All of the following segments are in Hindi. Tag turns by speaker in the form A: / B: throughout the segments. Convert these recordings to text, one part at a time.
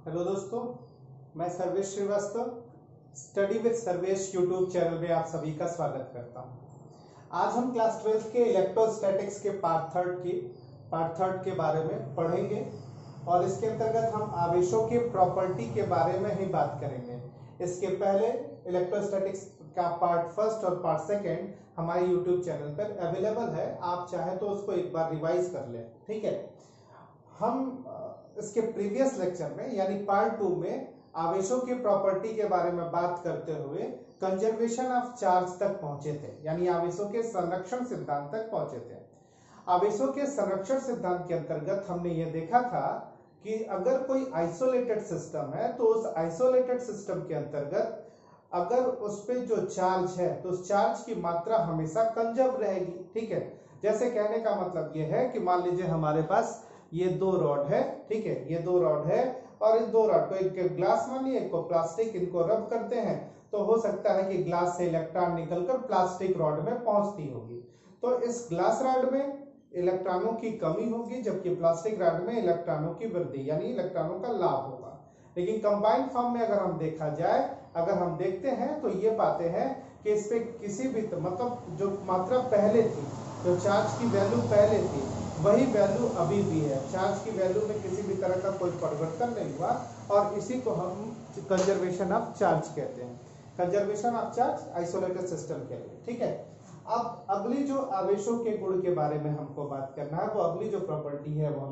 A: हेलो दोस्तों, मैं Sarvesh Srivastava study with Sarvesh YouTube channel में आप सभी का स्वागत करता हूं। आज हम क्लास 12 के इलेक्ट्रोस्टैटिक्स के पार्ट थर्ड के बारे में पढ़ेंगे और इसके अंतर्गत हम आवेशों के प्रॉपर्टी के बारे में ही बात करेंगे। इसके पहले इलेक्ट्रोस्टैटिक्स का पार्ट फर्स्ट और पार्ट सेकेंड हमारे यूट्यूब चैनल पर अवेलेबल है, आप चाहे तो उसको एक बार रिवाइज कर लें। ठीक है, हम इसके प्रीवियस लेक्चर में यानी पार्ट 2 में आवेशों की प्रॉपर्टी के बारे में बात करते हुए कंजर्वेशन ऑफ चार्ज तक पहुंचे थे, यानी आवेशों के संरक्षण सिद्धांत तक पहुंचे थे। आवेशों के संरक्षण सिद्धांत के अंतर्गत हमने ये देखा था कि अगर कोई आइसोलेटेड सिस्टम है तो उस आइसोलेटेड सिस्टम के अंतर्गत अगर उस पे जो चार्ज है तो उस चार्ज की मात्रा हमेशा कंजर्व रहेगी। ठीक है, जैसे कहने का मतलब ये है कि मान लीजिए हमारे पास ये दो रॉड है। ठीक है, ये दो रॉड है और इन दो रॉड को एक ग्लास मानिए, एक को प्लास्टिक, इनको रब करते हैं तो हो सकता है कि ग्लास से इलेक्ट्रॉन निकलकर प्लास्टिक रॉड में पहुंचती होगी। तो इस ग्लास रॉड में इलेक्ट्रॉनों की कमी होगी जबकि प्लास्टिक रॉड में इलेक्ट्रॉनों की वृद्धि यानी इलेक्ट्रॉनों का लाभ होगा। लेकिन कंबाइंड फॉर्म में अगर हम देखा जाए, अगर हम देखते हैं तो ये पाते हैं कि इस पे किसी भी मतलब जो मात्रा पहले थी, जो चार्ज की वैल्यू पहले थी वही वैल्यू अभी भी है। चार्ज की वैल्यू में किसी भी तरह का कोई परिवर्तन नहीं हुआ और इसी को हम कंजर्वेशन ऑफ चार्ज कहते हैं। Conservation of charge isolated system के लिए। ठीक है, अब अगली जो आवेशों के गुण के बारे में हमको बात करना है, वो अगली जो प्रॉपर्टी है वो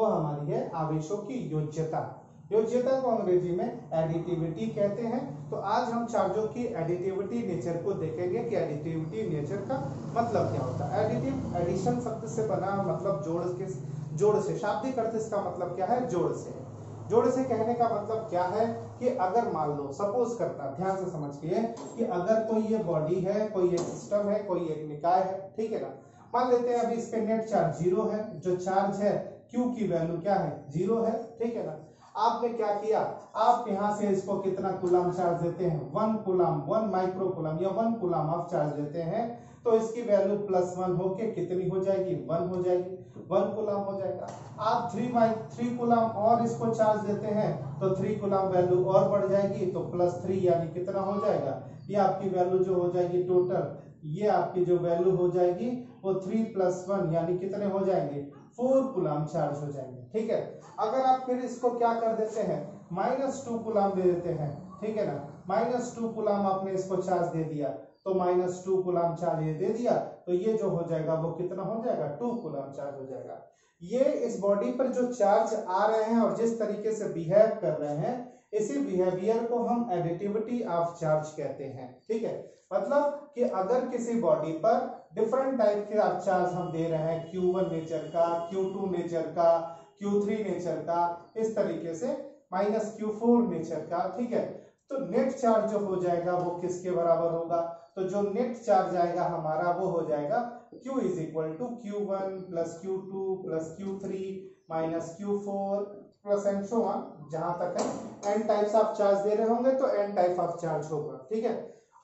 A: हमारी है आवेशों की योज्यता। योज्यता को अंग्रेजी में एडिटिविटी कहते हैं। तो आज हम चार्जों की एडिटिविटी नेचर को देखेंगे कि एडिटिविटी नेचर का मतलब क्या होता है। एडिटिव एडिशन शब्द से बना, मतलब जोड़ से, शाब्दिक अर्थ इसका मतलब क्या है, जोड़ से। जोड़ से कहने का मतलब क्या है कि अगर मान लो, सपोज करता, ध्यान से समझिए कि अगर कोई ये बॉडी है, कोई एक सिस्टम है, कोई एक निकाय है, ठीक है ना। मान लेते हैं अभी इस पे नेट चार्ज 0 है, जो चार्ज है Q की वैल्यू क्या है, 0 है। ठीक है ना, आपने क्या किया, आप यहां से इसको कितना कूलम चार्ज देते हैं, 1 कूलम, 1 माइक्रो कूलम या 1 कूलम ऑफ चार्ज देते हैं तो इसकी वैल्यू +1 होके कितनी हो जाएगी, 1 हो जाएगी, 1 कूलम हो जाएगा। आप 3 कूलम और इसको चार्ज देते हैं तो 3 कूलम वैल्यू और बढ़ जाएगी तो +3 यानी कितना हो जाएगा, ये आपकी वैल्यू जो हो जाएगी टोटल, ये आपकी जो वैल्यू हो जाएगी वो 3 + 1 यानी कितने हो जाएंगे, 4 कूलम चार्ज हो जाएंगे। ठीक है, अगर आप फिर इसको क्या कर देते हैं, -2 कूलम दे देते हैं, ठीक है ना, -2 कूलम आपने इसको चार्ज दे दिया तो -2 कूलम चार्ज ये दे दिया तो ये जो हो जाएगा वो कितना हो जाएगा, 2 कूलम चार्ज हो जाएगा। ये इस बॉडी पर जो चार्ज आ रहे हैं और जिस तरीके से बिहेव कर रहे हैं, इसी बिहेवियर को हम एडिटिविटी ऑफ चार्ज कहते हैं। ठीक है, मतलब कि अगर किसी बॉडी पर डिफरेंट टाइप के आप चार्ज हम दे रहे हैं, Q1 नेचर का, Q2 नेचर का, Q3 नेचर का, इस तरीके से -Q4 नेचर का, ठीक है, तो नेट चार्ज जो हो जाएगा वो किसके बराबर होगा, तो जो नेट चार्ज आएगा हमारा वो हो जाएगा Q = Q1 + Q2 + Q3 - Q4 + and so on, जहां तक है n टाइप्स ऑफ चार्ज दे रहे होंगे तो n टाइप ऑफ चार्ज होगा। ठीक है,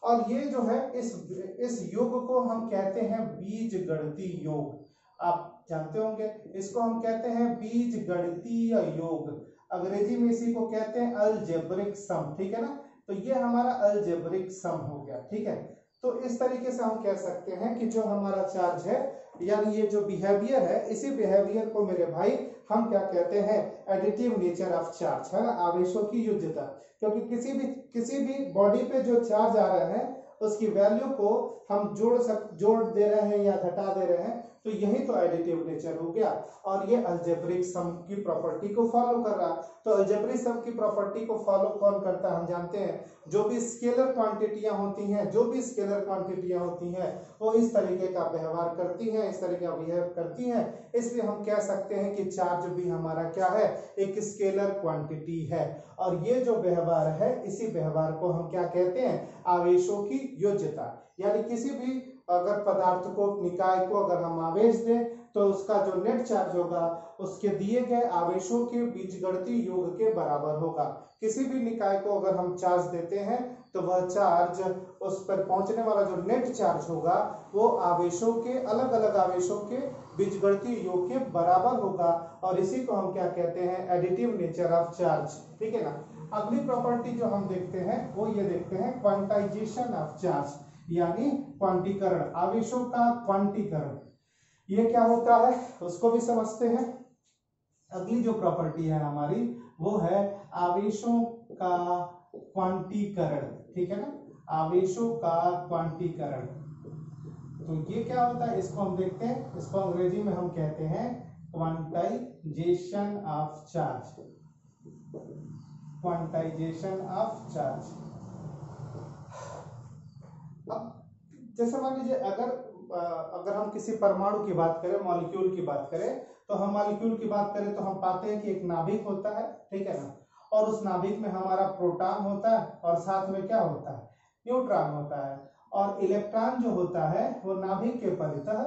A: और ये जो है इस योग को हम कहते हैं बीजगणितीय योग। आप जानते होंगे इसको हम कहते हैं बीजगणितीय योग, अंग्रेजी में इसी को कहते हैं अलजेब्रिक सम। ठीक है ना, तो ये हमारा अलजेब्रिक सम हो गया। ठीक है, तो इस तरीके से हम कह सकते हैं कि जो हमारा चार्ज है यानी ये जो बिहेवियर है, इसी बिहेवियर को मेरे भाई हम क्या कहते हैं, एडिटिव नेचर ऑफ चार्ज, है ना, आवेशों की योज्यता। क्योंकि किसी भी बॉडी पे जो चार्ज आ रहे हैं उसकी वैल्यू को हम जोड़ दे रहे हैं या घटा दे रहे हैं, तो यही तो एडिटिव नेचर हो गया और ये अलजेब्रिक सम की प्रॉपर्टी को फॉलो कर रहा। तो अलजेब्रिक सम की प्रॉपर्टी को फॉलो कौन करता है, हम जानते हैं, जो भी स्केलर क्वांटिटियां होती हैं वो इस तरीके का व्यवहार करती हैं, इस तरीके का बिहेव करती हैं, इसलिए हम कह सकते हैं कि चार्ज भी हमारा क्या है, एक स्केलर क्वांटिटी है। और ये जो व्यवहार है, इसी व्यवहार को हम क्या कहते हैं, आवेशों की योज्यता। यानी किसी भी अगर पदार्थ को, निकाय को अगर हम आवेश दें तो उसका जो नेट चार्ज होगा उसके दिए गए आवेशों के बीजगणितीय योग के बराबर होगा। किसी भी निकाय को अगर हम चार्ज देते हैं तो वह चार्ज, उस पर पहुंचने वाला जो नेट चार्ज होगा वो आवेशों के, अलग अलग आवेशों के बीजगणितीय योग के बराबर होगा, और इसी को हम क्या कहते हैं, एडिटिव नेचर ऑफ चार्ज। ठीक है ना। अगली प्रॉपर्टी जो हम देखते हैं वो ये देखते हैं क्वांटाइजेशन ऑफ चार्ज, यानी क्वांटीकरण, आवेशों का क्वांटीकरण। ये क्या होता है उसको भी समझते हैं। अगली जो प्रॉपर्टी है हमारी वो है आवेशों का क्वांटीकरण। ठीक है ना, आवेशों का क्वांटीकरण। तो ये क्या होता है इसको हम देखते हैं, इसको अंग्रेजी में हम कहते हैं quantization of charge, quantization of charge. अब जैसे मान लीजिए अगर हम किसी परमाणु की बात करें, मॉलिक्यूल की बात करें, तो हम मॉलिक्यूल की बात करें तो हम पाते हैं कि एक नाभिक होता है। ठीक है ना, और उस नाभिक में हमारा प्रोटॉन होता है और साथ में क्या होता है, न्यूट्रॉन होता है, और इलेक्ट्रॉन जो होता है वो नाभिक के परितः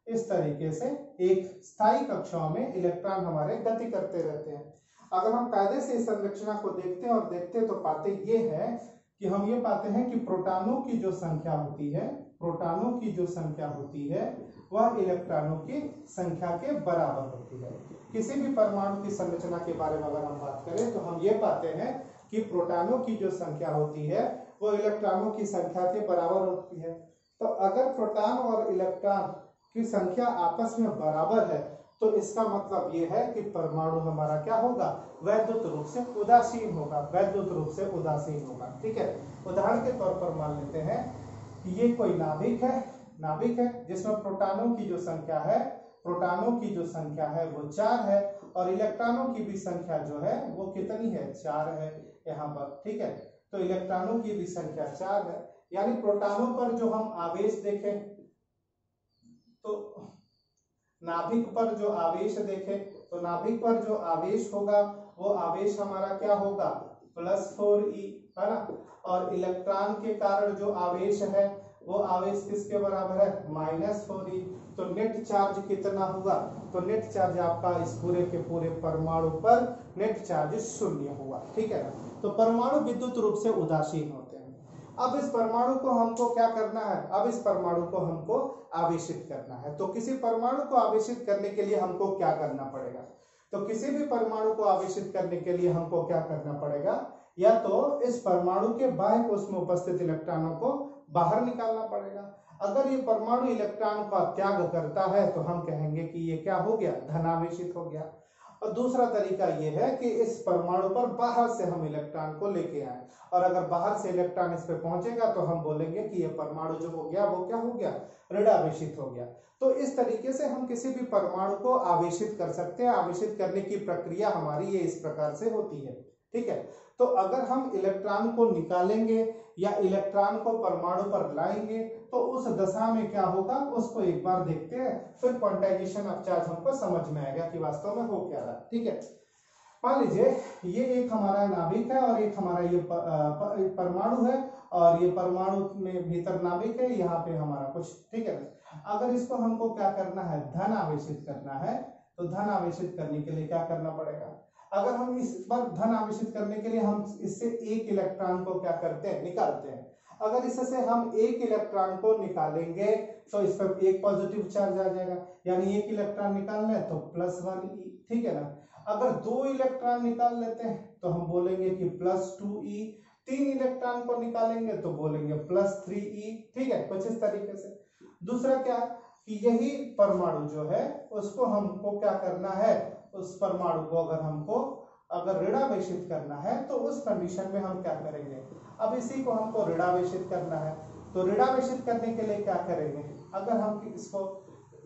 A: इस तरीके से एक स्थायी कक्षाओं में इलेक्ट्रॉन हमारे गति करते रहते हैं। अगर हम कायदे से इस संरचना को देखते हैं और देखते तो पाते ये है कि हम ये पाते हैं कि प्रोटॉनों की जो संख्या होती है, प्रोटॉनों की जो संख्या होती है वह इलेक्ट्रॉनों की संख्या के बराबर होती है। किसी भी परमाणु की संरचना के बारे में अगर हम बात करें तो हम ये पाते हैं कि प्रोटॉनों की जो संख्या होती है वो इलेक्ट्रॉनों की संख्या के बराबर होती है। तो अगर प्रोटॉन और इलेक्ट्रॉन की संख्या आपस में बराबर है तो इसका मतलब ये है कि परमाणु हमारा क्या होगा, वैद्युत रूप से उदासीन होगा, वैद्युत रूप से उदासीन होगा। ठीक है, उदाहरण के तौर पर मान लेते हैं कि ये कोई नाभिक है जिसमें प्रोटॉनों की जो संख्या है, प्रोटॉनों की जो संख्या है वो 4 है, और इलेक्ट्रॉनों की भी संख्या जो है वो कितनी है, 4 है यहाँ पर। ठीक है, तो इलेक्ट्रॉनों की भी संख्या 4 है, यानी प्रोटॉनों पर जो हम आवेश देखें तो नाभिक पर जो आवेश देखें तो नाभिक पर जो आवेश होगा वो आवेश हमारा क्या होगा, +4e, है ना। और इलेक्ट्रॉन के कारण जो आवेश है वो आवेश किसके बराबर है, -4e। तो नेट चार्ज कितना होगा, तो नेट चार्ज आपका इस पूरे के पूरे परमाणु पर नेट चार्ज 0 हुआ। ठीक है ना, तो परमाणु विद्युत रूप से उदासीन होते हैं। अब इस परमाणु को हमको क्या करना है, अब इस परमाणु को हमको आवेशित करना है। तो किसी परमाणु को आवेशित करने के लिए हमको क्या करना पड़ेगा, तो किसी भी परमाणु को आवेशित करने के लिए हमको क्या करना पड़ेगा, या तो इस परमाणु के बाह्य कोश में उपस्थित इलेक्ट्रॉनों को बाहर निकालना पड़ेगा। अगर ये परमाणु इलेक्ट्रॉन का त्याग करता है तो हम कहेंगे कि ये क्या हो गया, धनावेशित हो गया। और दूसरा तरीका ये है कि इस परमाणु पर बाहर से हम इलेक्ट्रॉन को लेके आए, और अगर बाहर से इलेक्ट्रॉन इस पे पहुंचेगा तो हम बोलेंगे कि ये परमाणु जो हो गया वो क्या हो गया, ऋणावेशित हो गया। तो इस तरीके से हम किसी भी परमाणु को आवेशित कर सकते हैं। आवेशित करने की प्रक्रिया हमारी ये इस प्रकार से होती है। ठीक है, तो अगर हम इलेक्ट्रॉन को निकालेंगे या इलेक्ट्रॉन को परमाणु पर लाएंगे तो उस दशा में क्या होगा उसको एक बार देखते हैं, फिर क्वांटाइजेशन ऑफ चार्ज हमको समझ में आएगा कि वास्तव में हो क्या रहा। ठीक है, मान लीजिए ये एक हमारा नाभिक है और एक हमारा ये परमाणु है, और ये परमाणु में भीतर नाभिक है, यहाँ पे हमारा कुछ। ठीक है, अगर इसको हमको क्या करना है, धन आवेशित करना है, तो धन आवेशित करने के लिए क्या करना पड़ेगा, अगर हम इस पर धन आवेशित करने के लिए हम इससे एक इलेक्ट्रॉन को क्या करते हैं, निकालते हैं। अगर इससे हम एक इलेक्ट्रॉन को निकालेंगे तो इस पर एक पॉजिटिव चार्ज आ जाएगा, यानी एक इलेक्ट्रॉन निकालना है तो +1e। ठीक है ना, अगर 2 इलेक्ट्रॉन निकाल लेते हैं तो हम बोलेंगे कि +2e, 3 इलेक्ट्रॉन को निकालेंगे तो बोलेंगे +3e। ठीक है, कुछ इस तरीके से। दूसरा क्या कि यही परमाणु जो है उसको हमको क्या करना है, उस परमाणु को अगर ऋणावेशित करना है तो उस कंडीशन में हम क्या करेंगे, अब इसी को हमको ऋणावेशित करना है। तो ऋणावेशित करने के लिए क्या करेंगे, अगर हम इसको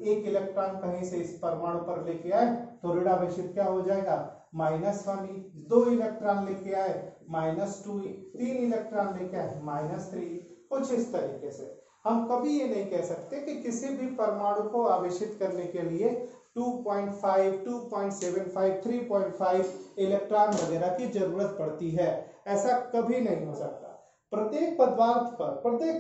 A: एक इलेक्ट्रॉन कहीं से इस परमाणु पर लेके आए तो ऋणावेशित क्या हो जाएगा, -1e। 2 इलेक्ट्रॉन लेके आए -2e, 3 इलेक्ट्रॉन लेके आए -3e। कुछ इस तरीके से हम कभी ये नहीं कह सकते कि किसी भी परमाणु को आवेशित करने के लिए 2.5, 2.75, 3.5 इलेक्ट्रॉन वगैरह की जरूरत पड़ती है, ऐसा कभी नहीं हो सकता। प्रत्येक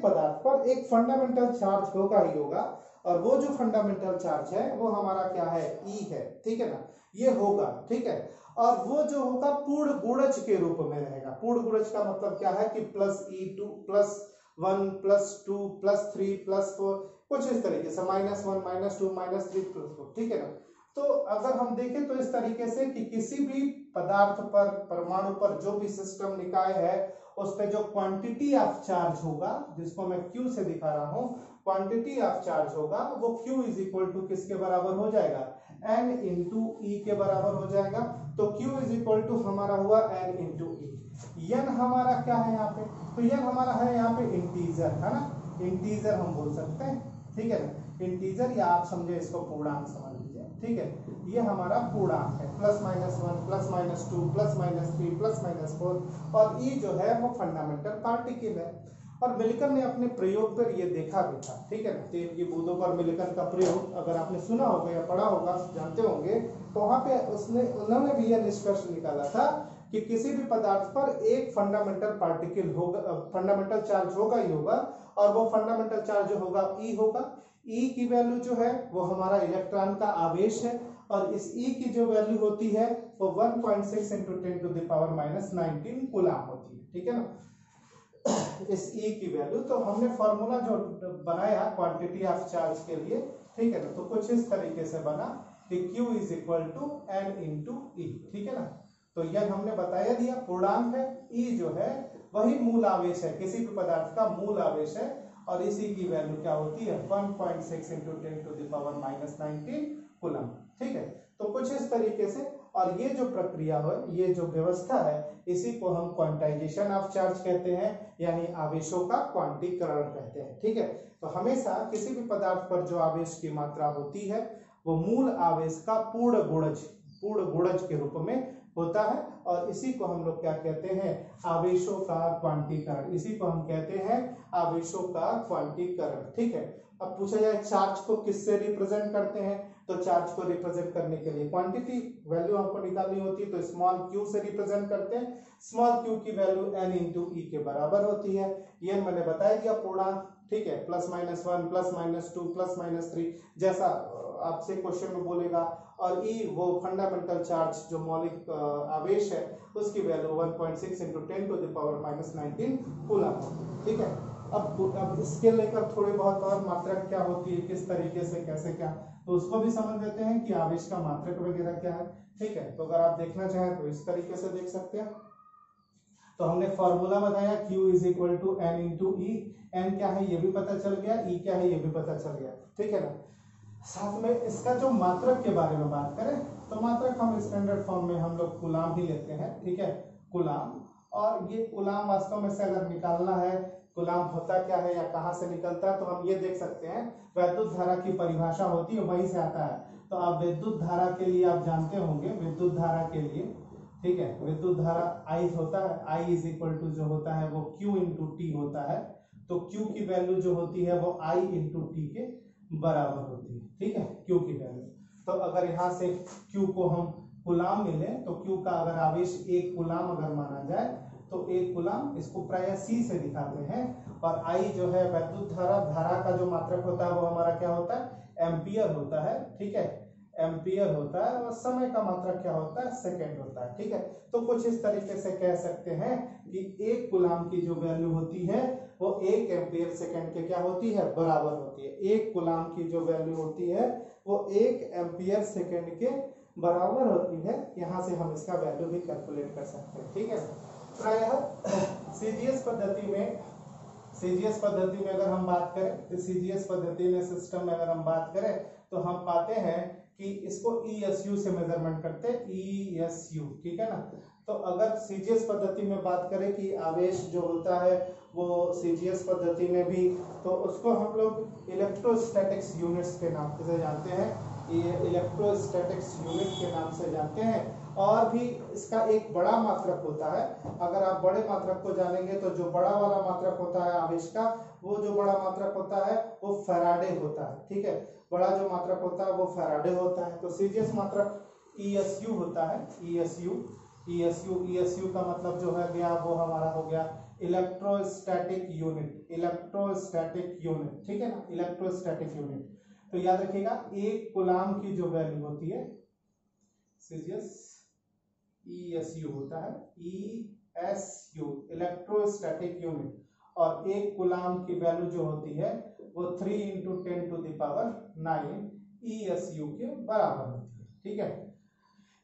A: पदार्थ पर एक फंडामेंटल चार्ज होगा ही होगा, और वो जो फंडामेंटल चार्ज है वो हमारा क्या है, E है। ठीक है ना, ये होगा। ठीक है, और वो जो होगा पूर्ण गुणज के रूप में रहेगा। पूर्ण गुणज का मतलब क्या है कि +E2, +1, +2, +3, +4 कुछ इस तरीके से -1 -2 -3 +4, ठीक है ना। तो अगर हम देखें तो इस तरीके से कि किसी भी पदार्थ पर, परमाणु पर जो भी सिस्टम निकाय है उस पे जो क्वांटिटी ऑफ चार्ज होगा, जिसको मैं Q से दिखा रहा हूं, क्वांटिटी ऑफ चार्ज होगा वो Q इज इक्वल टू किसके बराबर हो जाएगा, N इंटू E के बराबर हो जाएगा। तो Q इज इक्वल टू हमारा हुआ N इंटू E। N हमारा क्या है यहाँ पे, तो N हमारा है यहाँ पे इंटीजर, है ना, इंटीजर हम बोल सकते हैं, ठीक है ना, इंटीजर, या आप समझे इसको पूर्णांक समझ लीजिए, ठीक है। ये हमारा पूर्णांक है, +-1 +-2 +-3 +-4, और E जो है वो फंडामेंटल पार्टिकल है। और मिल्टन ने अपने प्रयोग पर ये देखा भी था, ठीक है ना, तेल की बूंदों पर मिल्टन का प्रयोग अगर आपने सुना होगा या पढ़ा होगा, जानते होंगे, तो वहां पे उन्होंने भी यह निष्कर्ष निकाला था कि किसी भी पदार्थ पर एक फंडामेंटल पार्टिकल होगा, फंडामेंटल चार्ज होगा ही होगा, और वो फंडामेंटल चार्ज जो होगा E होगा। E की वैल्यू जो है वो हमारा इलेक्ट्रॉन का आवेश है, और इस E की जो वैल्यू होती है वो 1.6 × 10⁻⁻19 कूलम होती है, ठीक है ना, इस E की वैल्यू। तो हमने फॉर्मूला जो बनाया क्वांटिटी ऑफ चार्ज के लिए, ठीक है ना, तो कुछ इस तरीके से बना कि Q is equal to N into E, ठीक है ना। तो यह हमने बताया दिया पूर्णांक है, E जो है वही मूल आवेश है, किसी भी पदार्थ का मूल आवेश है, और इसी की वैल्यू क्या होती है 1.6 × 10⁻⁻19 कूलम, ठीक है। तो कुछ इस तरीके से, और ये जो प्रक्रिया है, ये जो व्यवस्था है, इसी को हम क्वांटाइजेशन ऑफ चार्ज कहते हैं, यानी आवेशों का क्वांटीकरण कहते हैं, ठीक है। तो हमेशा किसी भी पदार्थ पर जो आवेश की मात्रा होती है वो मूल आवेश का पूर्ण गुणज के रूप में होता है, और इसी को हम लोग क्या कहते हैं, आवेशों का क्वांटीकरण, इसी को हम कहते हैं आवेशों का क्वांटीकरण, ठीक है। अब पूछा जाए चार्ज को किससे रिप्रेजेंट करते हैं, तो चार्ज को रिप्रेजेंट करने के लिए क्वांटिटी वैल्यू हमको निकालनी होती है, तो स्मॉल q से रिप्रेजेंट करते हैं। स्मॉल q की वैल्यू n इंटू E के बराबर होती है, ये मैंने बताया दिया पूर्णांक, ठीक है, +-1 +-2 +-3 जैसा आपसे क्वेश्चन में बोलेगा, और E वो फंडामेंटल चार्ज जो मौलिक आवेश है उसकी वैल्यू 1.6 × 10⁻⁻19 कूलम, ठीक है। अब इसके लेकर थोड़ी बहुत और मात्रक क्या होती है, किस तरीके से, कैसे क्या, तो उसको भी समझ लेते हैं कि आवेश का मात्रक वगैरह क्या है, ठीक है। तो अगर आप देखना चाहें तो इस तरीके से देख सकते हैं। तो हमने फॉर्मूला बताया Q is equal to N into E, N क्या है ये भी पता चल गया, E क्या है ये भी पता चल गया, ठीक है ना। साथ में इसका जो मात्रक के बारे में बात करें तो मात्रक हम स्टैंडर्ड फॉर्म में हम लोग कूलम ही लेते हैं, ठीक है, कूलम। और ये कूलम वास्तव में से अगर निकालना है कूलम होता क्या है या कहाँ से निकलता है, तो हम ये देख सकते हैं, वैद्युत धारा की परिभाषा होती है वहीं से आता है। तो आप विद्युत धारा के लिए आप जानते होंगे, विद्युत धारा के लिए, ठीक है, विद्युत धारा I होता है, I इज इक्वल टू जो होता है वो Q इंटू T होता है। तो Q की वैल्यू जो होती है वो I इंटू T के बराबर होती है, ठीक है, Q की वैल्यू। तो अगर यहाँ से Q को हम कूलम मिले, तो Q का अगर आवेश 1 कूलम अगर माना जाए तो 1 कूलम, इसको प्राय C से दिखाते हैं, और I जो है वैद्युत धारा का जो मात्रक होता है वो हमारा क्या होता है, एम्पियर होता है, ठीक है, एम्पियर होता है, और समय का मात्रक क्या होता है, सेकंड होता है, ठीक है। तो कुछ इस तरीके से कह सकते हैं कि 1 कूलम की जो वैल्यू होती है वो 1 एम्पियर सेकंड के क्या होती है, बराबर होती है। 1 कूलम की जो वैल्यू होती है वो 1 एम्पियर सेकंड के बराबर होती है। यहाँ से हम इसका वैल्यू भी कैलकुलेट कर सकते हैं, ठीक है। प्रायः सीजीएस पद्धति में अगर हम बात करें, तो सीजीएस पद्धति में सिस्टम में अगर हम बात करें तो हम पाते हैं कि इसको ESU से मेजरमेंट करते हैं, ESU, ठीक है ना। तो अगर सीजीएस पद्धति में बात करें कि आवेश जो होता है वो सीजीएस पद्धति में भी, तो उसको हम लोग इलेक्ट्रोस्टैटिक्स यूनिट्स के नाम से जानते हैं, ये इलेक्ट्रोस्टैटिक्स यूनिट के नाम से जानते हैं। और भी इसका एक बड़ा मात्रक होता है, अगर आप बड़े मात्रक को जानेंगे तो जो बड़ा वाला मात्रक होता है आवेश का, वो जो बड़ा मात्रक होता है वो फैराडे होता है, ठीक है, बड़ा जो मात्रक होता है वो फैराडे होता है। तो सीजीएस मात्रक ESU होता है, ESU का मतलब जो है गया वो हमारा हो गया इलेक्ट्रोस्टैटिक यूनिट, ठीक है ना, इलेक्ट्रोस्टैटिक यूनिट। तो याद रखिएगा 1 कूलम की जो वैल्यू होती है सीजीएस ESU होता है, ESU इलेक्ट्रोस्टैटिक यूनिट, और 1 कूलाम की वैल्यू जो होती है वो 3 × 10⁹ ESU के बराबर होती है। ठीक है,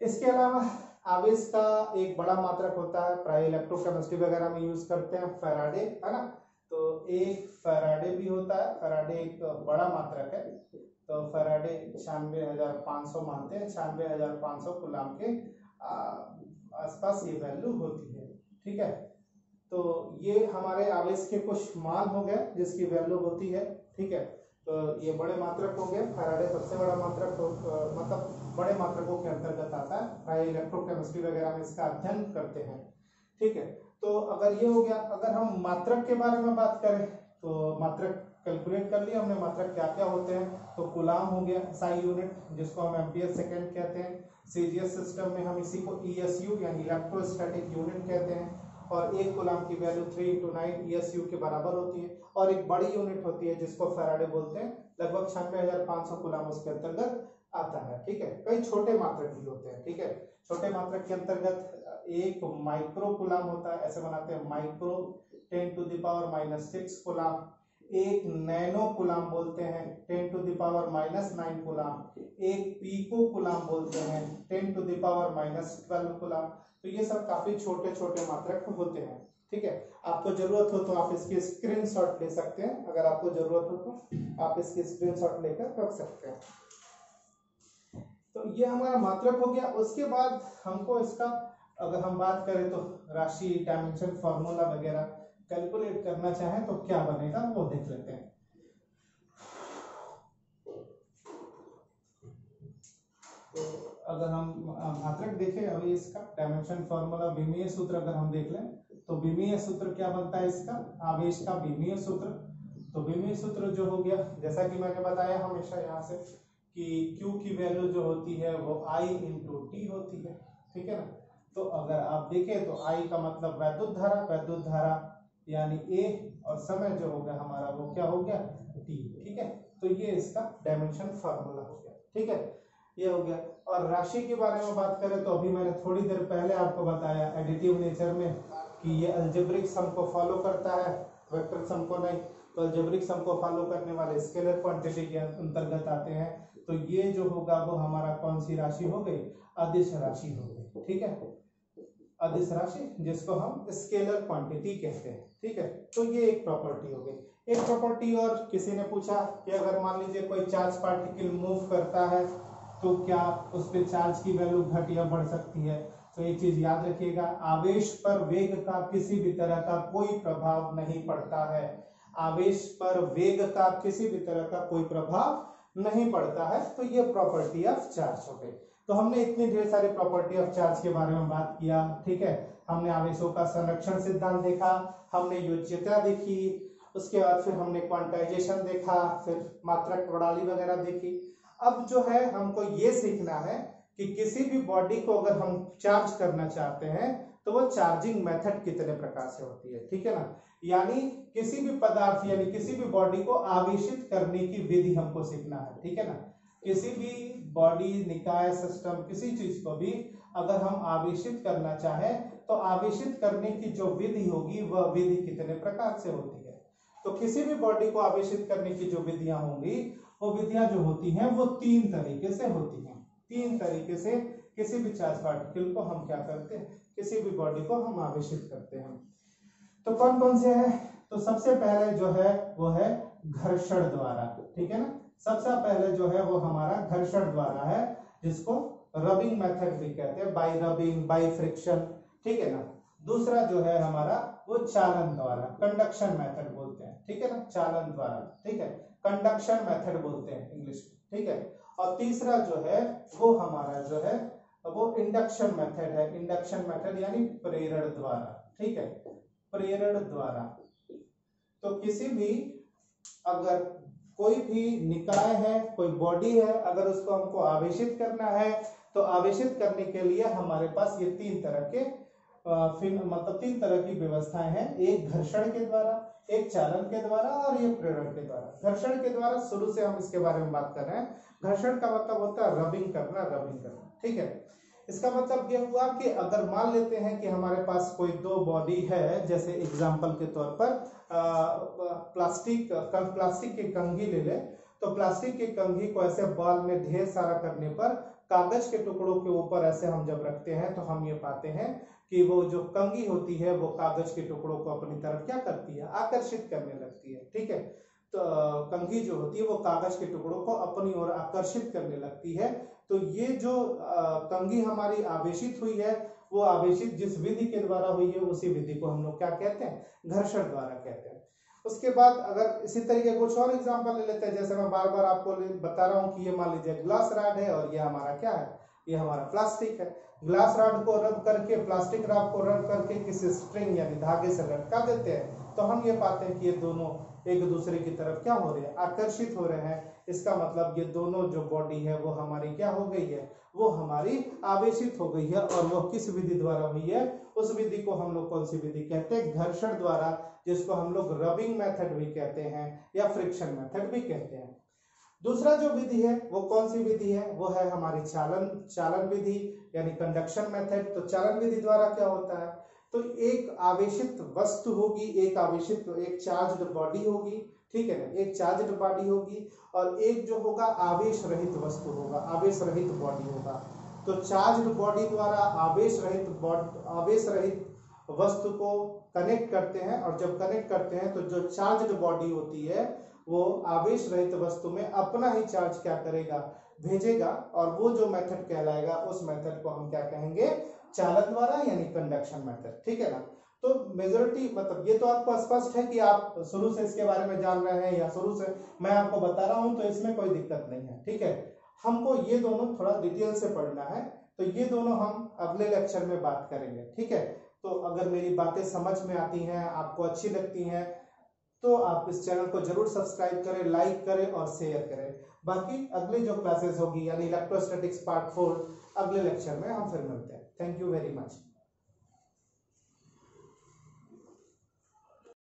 A: इसके अलावा आवेश का एक बड़ा मात्रक होता है, प्राय इलेक्ट्रोकेमिस्ट्री वगैरह में यूज करते हैं, फैराडे, है ना। तो एक फैराडे भी होता है, फैराडे एक बड़ा मात्रक है। तो फैराडे 96,500 मानते हैं, 96,500 कूलाम के आसपास ये वैल्यू होती है। ठीक है, तो ये हमारे आवेश के कुछ मान हो गए जिसकी वैल्यू होती है। ठीक है, तो ये बड़े मात्रक हो गए। फैराडे सबसे बड़ा मात्रक मतलब बड़े मात्रकों के अंतर्गत आता है, प्राय इलेक्ट्रोकेमिस्ट्री वगैरह में इसका अध्ययन करते हैं। ठीक है, तो अगर ये हो गया, अगर हम मात्रक के बारे में बात करें तो मात्रक कैलकुलेट कर लिया हमने, मात्रक क्या क्या होते हैं। तो कूलाम हो गया SI यूनिट, जिसको हम एम्पियर सेकेंड कहते हैं। सीजीएस सिस्टम में हम इसी को ESU यानी इलेक्ट्रोस्टैटिक यूनिट कहते हैं। और 1 कूलाम की वैल्यू 3 × 9 ESU के बराबर होती है। और एक बड़ी यूनिट होती है जिसको फैराडे बोलते हैं, लगभग 96,500 कूलाम उसके अंतर्गत आता है। ठीक है, कई छोटे मात्रक भी होते हैं। ठीक है, छोटे मात्रक के अंतर्गत एक माइक्रो कूलाम होता है, ऐसे बनाते हैं माइक्रो 10⁻⁻6 कूलाम। एक नैनो कूलाम बोलते हैं 10⁻⁻9 कूलाम। एक पीको कूलाम बोलते हैं 10⁻⁻12 कूलाम। तो ये सब काफी छोटे छोटे मात्रक होते हैं। ठीक है, आपको जरूरत हो तो आप इसकी स्क्रीनशॉट ले सकते हैं, अगर आपको जरूरत हो तो आप इसकी स्क्रीनशॉट लेकर रख सकते हैं। तो ये हमारा मात्रक हो गया। उसके बाद हमको इसका अगर हम बात करें तो राशि, डायमेंशन, फॉर्मूला वगैरह कैलकुलेट करना चाहें तो क्या बनेगा वो देख लेते हैं। तो अगर हम मात्रक देखें, अभी इसका डायमेंशन फॉर्मूला, विमीय सूत्र अगर हम देख लें तो विमीय सूत्र क्या बनता है इसका, आवेश का विमीय सूत्र। तो विमीय सूत्र जो हो गया, जैसा कि मैंने बताया हमेशा यहाँ से कि Q की वैल्यू जो होती है वो I × T होती है। ठीक है ना, तो अगर आप देखें तो I का मतलब वैद्युत धारा यानी A, और समय जो होगा हमारा वो क्या हो गया T। ठीक है, तो ये इसका डायमेंशन फार्मूला हो गया। ठीक है, ये हो गया। और राशि के बारे में बात करें तो अभी मैंने थोड़ी देर पहले आपको बताया एडिटिव नेचर में कि ये अलजेब्रिक सम को फॉलो करता है, वेक्टर सम को नहीं। तो अलजेब्रिक सम को फॉलो करने वाले स्केलर क्वांटिटी के अंतर्गत आते हैं। तो ये जो होगा वो हमारा कौन सी राशि हो गई, अदिश राशि हो गई। ठीक है, अदिश राशि जिसको हम स्केलर क्वांटिटी कहते हैं। ठीक है, तो ये एक प्रॉपर्टी हो गई। एक प्रॉपर्टी और किसी ने पूछा कि अगर मान लीजिए कोई चार्ज पार्टिकल मूव करता है तो क्या उस पे चार्ज की वैल्यू घट या बढ़ सकती है। तो एक चीज याद रखिएगा, आवेश पर वेग का किसी भी तरह का कोई प्रभाव नहीं पड़ता है। आवेश पर वेग का किसी भी तरह का कोई प्रभाव नहीं पड़ता है। तो ये प्रॉपर्टी ऑफ चार्ज हो गई। तो हमने इतनी ढेर सारी प्रॉपर्टी ऑफ चार्ज के बारे में बात किया। ठीक है, हमने आवेशों का संरक्षण सिद्धांत देखा, हमने योज्यता देखी, उसके बाद फिर हमने क्वांटाइजेशन देखा, फिर मात्रक प्रणाली वगैरह देखी। अब जो है हमको ये सीखना है कि किसी भी बॉडी को अगर हम चार्ज करना चाहते हैं तो वो चार्जिंग मेथड कितने प्रकार से होती है। ठीक है ना, यानी किसी भी पदार्थ यानी किसी भी बॉडी को आवेशित करने की विधि हमको सीखना है। ठीक है ना, किसी भी बॉडी, निकाय, सिस्टम, किसी चीज को भी अगर हम आवेशित करना चाहें तो आवेशित करने की जो विधि होगी वह विधि कितने प्रकार से होती है। तो किसी भी बॉडी को आवेशित करने की जो विधियां होंगी वो विधियां जो होती हैं वो 3 तरीके से होती हैं। 3 तरीके से किसी भी चार्ज पार्टिकल को हम क्या करते हैं, किसी भी बॉडी को हम आवेशित करते हैं। तो कौन कौन से हैं, तो सबसे पहले जो है वो है घर्षण द्वारा। ठीक है ना, सबसे पहले जो है वो हमारा घर्षण द्वारा है, जिसको रबिंग मेथड भी कहते हैं, बाय रबिंग, बाय फ्रिक्शन। ठीक है ना, दूसरा जो है हमारा वो चालन द्वारा, कंडक्शन मेथड बोलते हैं। ठीक है ना, चालन द्वारा। ठीक है, कंडक्शन मेथड बोलते हैं इंग्लिश में। ठीक है, और तीसरा जो है वो हमारा जो है वो इंडक्शन मेथड है। इंडक्शन मेथड यानी प्रेरण द्वारा। ठीक है, प्रेरण द्वारा। तो किसी भी अगर कोई भी निकाय है, कोई बॉडी है, अगर उसको हमको आवेशित करना है तो आवेशित करने के लिए हमारे पास ये 3 तरह के मतलब 3 तरह की व्यवस्थाएं हैं। एक घर्षण के द्वारा, एक चालन के द्वारा और ये प्रेरण के द्वारा। घर्षण के द्वारा शुरू से हम इसके बारे में बात कर रहे हैं। घर्षण का मतलब होता है रबिंग करना, रबिंग करना। ठीक है, इसका मतलब यह हुआ कि अगर मान लेते हैं कि हमारे पास कोई 2 बॉडी है, जैसे एग्जांपल के तौर पर प्लास्टिक की कंघी ले ले, तो प्लास्टिक की कंघी को ऐसे बॉल में ढेर सारा करने पर कागज के टुकड़ों के ऊपर ऐसे हम जब रखते हैं तो हम ये पाते हैं कि वो जो कंघी होती है वो कागज के टुकड़ों को अपनी तरफ क्या करती है, आकर्षित करने लगती है। ठीक है, तो कंघी जो होती है वो कागज के टुकड़ों को अपनी ओर आकर्षित करने लगती है। तो ये जो कंघी हमारी आवेशित हुई है, वो आवेशित जिस विधि के द्वारा हुई है उसी विधि को हम लोग क्या कहते हैं, घर्षण द्वारा कहते हैं। उसके बाद अगर इसी तरीके कुछ और एग्जांपल ले लेते हैं, जैसे मैं बार बार आपको बता रहा हूं कि ये मान लीजिए ग्लास रॉड है और ये हमारा क्या है, ये हमारा प्लास्टिक है। ग्लास रॉड को रब करके, प्लास्टिक रॉड को रब करके किसी स्ट्रिंग यानी धागे से लटका देते हैं, तो हम ये पाते हैं कि ये दोनों एक दूसरे की तरफ क्या हो रहे हैं, आकर्षित हो रहे हैं। इसका मतलब ये दोनों जो बॉडी है वो हमारी क्या हो गई है, वो हमारी आवेशित हो गई है। और वो किस विधि द्वारा हुई है, उस विधि को हम लोग कौन सी विधि कहते हैं, घर्षण द्वारा, जिसको हम लोग रबिंग मेथड भी कहते हैं या फ्रिक्शन मेथड भी कहते हैं। दूसरा जो विधि है वो कौन सी विधि है, वो है हमारी चालन विधि यानी कंडक्शन मेथड। तो चालन विधि द्वारा क्या होता है, तो एक आवेशित वस्तु होगी, एक चार्ज्ड बॉडी होगी, ठीक है ना, एक चार्ज्ड बॉडी होगी और एक जो होगा आवेश रहित वस्तु होगा, आवेश रहित बॉडी होगा। तो चार्ज्ड बॉडी द्वारा आवेश रहित वस्तु को कनेक्ट करते हैं, और जब कनेक्ट करते हैं तो जो चार्ज्ड बॉडी होती है वो आवेश रहित वस्तु में अपना ही चार्ज क्या करेगा, भेजेगा, और वो जो मेथड कहलाएगा उस मेथड को हम क्या कहेंगे, चालन द्वारा यानी कंडक्शन मेथड। ठीक है ना। तो मेजॉरिटी मतलब ये तो आपको स्पष्ट है कि आप शुरू से इसके बारे में जान रहे हैं या शुरू से मैं आपको बता रहा हूं, तो इसमें कोई दिक्कत नहीं है। ठीक है, हमको ये दोनों थोड़ा डिटेल से पढ़ना है, तो ये दोनों हम अगले लेक्चर में बात करेंगे। ठीक है, तो अगर मेरी बातें समझ में आती हैं, आपको अच्छी लगती हैं, तो आप इस चैनल को जरूर सब्सक्राइब करें, लाइक करें और शेयर करें। बाकी अगली जो क्लासेस होगी यानी इलेक्ट्रोस्टैटिक्स पार्ट 4 अगले लेक्चर में हम फिर मिलते हैं। Thank you very much.